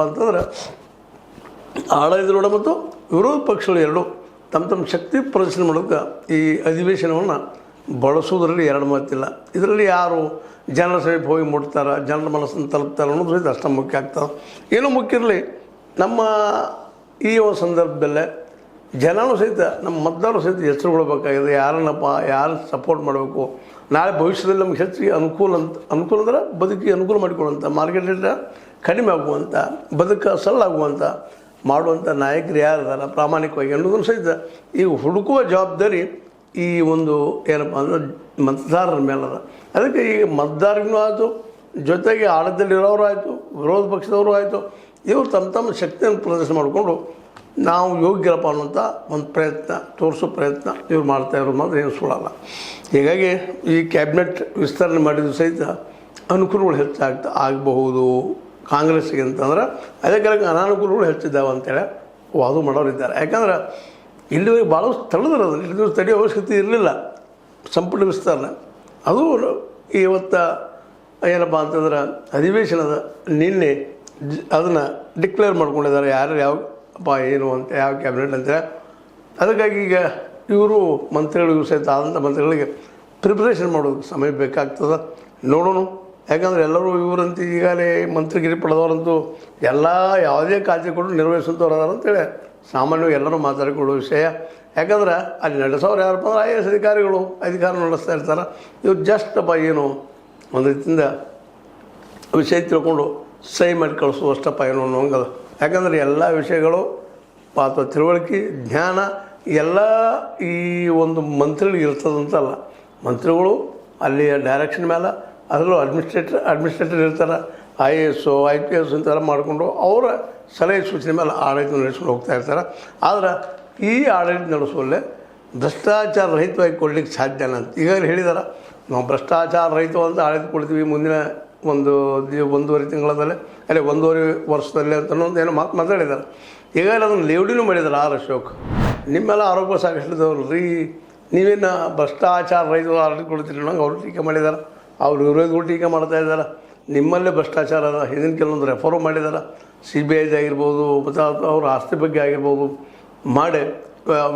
ಅಂತಂದ್ರೆ ಆಡಳಿತಾರೂಢ ಮತ್ತು ವಿರೋಧ ಪಕ್ಷಗಳು ಎರಡೂ ತಮ್ಮ ಶಕ್ತಿ ಪ್ರದರ್ಶನ ಮಾಡೋಕ್ಕೆ ಈ ಅಧಿವೇಶನವನ್ನು ಬಳಸುವುದರಲ್ಲಿ ಎರಡು ಮಾತಿಲ್ಲ. ಇದರಲ್ಲಿ ಯಾರು ಜನರ ಸಭೆಗೆ ಹೋಗಿ ಮುಟ್ತಾರೆ, ಜನರ ಮನಸ್ಸನ್ನು ತಲುಪ್ತಾರೆ ಅನ್ನೋದು ಸಹಿತ ಅಷ್ಟು ಮುಖ್ಯ ಆಗ್ತದೆ. ಏನೂ ಮುಖ್ಯ ಇರಲಿ, ನಮ್ಮ ಈ ಒಂದು ಸಂದರ್ಭದಲ್ಲೇ ಜನನೂ ಸಹಿತ ನಮ್ಮ ಮತದಾರರು ಸಹಿತ ಹೆಸರುಗೊಳ್ಬೇಕಾಗಿದೆ. ಯಾರು ಸಪೋರ್ಟ್ ಮಾಡಬೇಕು, ನಾಳೆ ಭವಿಷ್ಯದಲ್ಲಿ ನಮ್ಗೆ ಹೆಚ್ಚಿಗೆ ಅನುಕೂಲ ಅಂದ್ರೆ ಬದುಕಿಗೆ ಅನುಕೂಲ ಮಾಡಿಕೊಳ್ಳುವಂಥ, ಮಾರ್ಕೆಟ್ ರೇಟ್ ಕಡಿಮೆ ಆಗುವಂಥ, ಬದುಕು ಸರಳಾಗುವಂಥ ಮಾಡುವಂಥ ನಾಯಕರು ಯಾರಿದಾರ ಪ್ರಾಮಾಣಿಕವಾಗಿ ಅನ್ನೋದನ್ನು ಸಹಿತ ಈಗ ಹುಡುಕುವ ಜವಾಬ್ದಾರಿ ಈ ಒಂದು ಏನಪ್ಪ ಅಂದ್ರೆ ಮತದಾರರ ಮೇಲದ. ಅದಕ್ಕೆ ಈಗ ಮತದಾರರಿಗೂ ಆಯಿತು, ಜೊತೆಗೆ ಆಡಳಿತದಲ್ಲಿರೋರು ಆಯಿತು, ವಿರೋಧ ಪಕ್ಷದವರು ಆಯಿತು, ಇವರು ತಮ್ಮ ಶಕ್ತಿಯನ್ನು ಪ್ರದರ್ಶನ ಮಾಡಿಕೊಂಡು ನಾವು ಯೋಗ್ಯರಪ್ಪ ಅನ್ನೋಂಥ ಒಂದು ಪ್ರಯತ್ನ ತೋರಿಸೋ ಪ್ರಯತ್ನ ಇವ್ರು ಮಾಡ್ತಾಯಿರೋದು ಮಾತ್ರ ಏನು ಸುಳ್ಳಲ್ಲ. ಹೀಗಾಗಿ ಈ ಕ್ಯಾಬಿನೆಟ್ ವಿಸ್ತರಣೆ ಮಾಡಿದ್ದು ಸಹಿತ ಅನುಕೂಲಗಳು ಆಗಬಹುದು ಕಾಂಗ್ರೆಸ್ಸಿಗೆ ಅಂತಂದ್ರೆ, ಅದಕ್ಕೆ ಅನಾನುಕೂಲಗಳು ಹೆಚ್ಚಿದ್ದಾವೆ ಅಂತೇಳಿ ವಾದ ಮಾಡೋರಿದ್ದಾರೆ. ಯಾಕಂದ್ರೆ ಇಲ್ಲಿವರೆಗೆ ಭಾಳ ತಡೆದಿರೋದು, ಇಲ್ಲಿ ದಿವಸ ತಡೆಯೋ ಅವಶ್ಯಕತೆ ಇರಲಿಲ್ಲ ಸಂಪುಟ ವಿಸ್ತರಣೆ. ಅದು ಇವತ್ತು ಏನಪ್ಪ ಅಂತಂದ್ರೆ ಅಧಿವೇಶನದ ನಿನ್ನೆ ಅದನ್ನು ಡಿಕ್ಲೇರ್ ಮಾಡ್ಕೊಂಡಿದ್ದಾರೆ, ಯಾರು ಯಾವಪ್ಪ ಏನು ಅಂತ, ಯಾವ ಕ್ಯಾಬಿನೆಟ್ ಅಂತೇಳಿ. ಅದಕ್ಕಾಗಿ ಈಗ ಇವರು ಮಂತ್ರಿಗಳಿಗೂ ಸಹಿತ ಆದಂಥ ಮಂತ್ರಿಗಳಿಗೆ ಪ್ರಿಪ್ರೇಷನ್ ಮಾಡೋದು ಸಮಯ ಬೇಕಾಗ್ತದೆ. ನೋಡೋಣ. ಯಾಕಂದರೆ ಎಲ್ಲರೂ ಇವರಂತ ಈಗಾಗಲೇ ಮಂತ್ರಿಗಿರಿ ಪಡೆದವರಂತೂ ಯಾವುದೇ ಖಾತೆ ಕೊಟ್ಟು ನಿರ್ವಹಿಸುವಂಥವ್ರು ಅದಾರ ಅಂತೇಳಿ ಸಾಮಾನ್ಯವಾಗಿ ಎಲ್ಲರೂ ಮಾತಾಡಿಕೊಳ್ಳೋ ವಿಷಯ. ಯಾಕಂದ್ರೆ ಅಲ್ಲಿ ನಡೆಸೋರು ಯಾರಪ್ಪ ಅಂದ್ರೆ IAS ಅಧಿಕಾರ ನಡೆಸ್ತಾ ಇರ್ತಾರೆ. ಇವ್ರು ಜಸ್ಟಪ್ಪ ಏನು ಒಂದು ರೀತಿಯಿಂದ ವಿಷಯ ತಿಳ್ಕೊಂಡು ಸಹಿ ಮಾಡಿ ಕಳಿಸುವಷ್ಟಪ್ಪ ಏನು ಅನ್ನೋಂಗದ. ಯಾಕಂದರೆ ಎಲ್ಲ ವಿಷಯಗಳು ಅಥವಾ ತಿಳುವಳಿಕೆ ಜ್ಞಾನ ಎಲ್ಲ ಈ ಒಂದು ಮಂತ್ರಿಗಳಿಗೆ ಇರ್ತದಂತಲ್ಲ. ಮಂತ್ರಿಗಳು ಅಲ್ಲಿಯ ಡೈರೆಕ್ಷನ್ ಮೇಲೆ ಅದರಲ್ಲೂ ಅಡ್ಮಿನಿಸ್ಟ್ರೇಟರ್ ಇರ್ತಾರೆ, IAS IPS ಇಂಥೆಲ್ಲ ಮಾಡಿಕೊಂಡು ಅವರ ಸಲಹೆ ಸೂಚನೆ ಮೇಲೆ ಆಡಳಿತ ನಡೆಸ್ಕೊಂಡು ಹೋಗ್ತಾ ಇರ್ತಾರೆ. ಆದರೆ ಈ ಆಡಳಿತ ನಡೆಸುವಲ್ಲೇ ಭ್ರಷ್ಟಾಚಾರ ರಹಿತವಾಗಿ ಕೊಡ್ಲಿಕ್ಕೆ ಸಾಧ್ಯನ ಅಂತ ಈಗಾಗಲೇ ಹೇಳಿದಾರೆ. ನಾವು ಭ್ರಷ್ಟಾಚಾರ ರಹಿತವಂತ ಆಡಳಿತ ಕೊಡ್ತೀವಿ ಮುಂದಿನ ಒಂದೂವರೆ ತಿಂಗಳಲ್ಲೇ, ಅಲ್ಲೇ 1.5 ವರ್ಷದಲ್ಲೇ ಅಂತ ಏನೋ ಮಾತಾಡಿದ್ದಾರೆ. ಈಗಾಗಲೇ ಅದನ್ನು ಲೇವಡಿನೂ ಮಾಡಿದ್ದಾರೆ R ಅಶೋಕ್. ನಿಮ್ಮೆಲ್ಲ ಆರೋಪ ಸಾಗಿಸ್ಲಿದ್ದವ್ರು ರೀ, ನೀವೇನು ಭ್ರಷ್ಟಾಚಾರ ರಹಿತ ಆಡಳಿತ ಕೊಡ್ತೀರಿ ನಂಗೆ ಅವರು ಟೀಕೆ ಮಾಡಿದ್ದಾರೆ, ಅವ್ರು ವಿರೋಧಿಗಳು ಟೀಕೆ ಮಾಡ್ತಾಯಿದ್ದಾರೆ. ನಿಮ್ಮಲ್ಲೇ ಭ್ರಷ್ಟಾಚಾರ ಅದ, ಇದನ್ನು ಕೆಲವೊಂದು ರೆಫರು ಮಾಡಿದ್ದಾರೆ, CBI ಆಗಿರ್ಬೋದು ಮತ್ತು ಅವ್ರ ಆಸ್ತಿ ಬಗ್ಗೆ ಆಗಿರ್ಬೋದು ಮಾಡಿ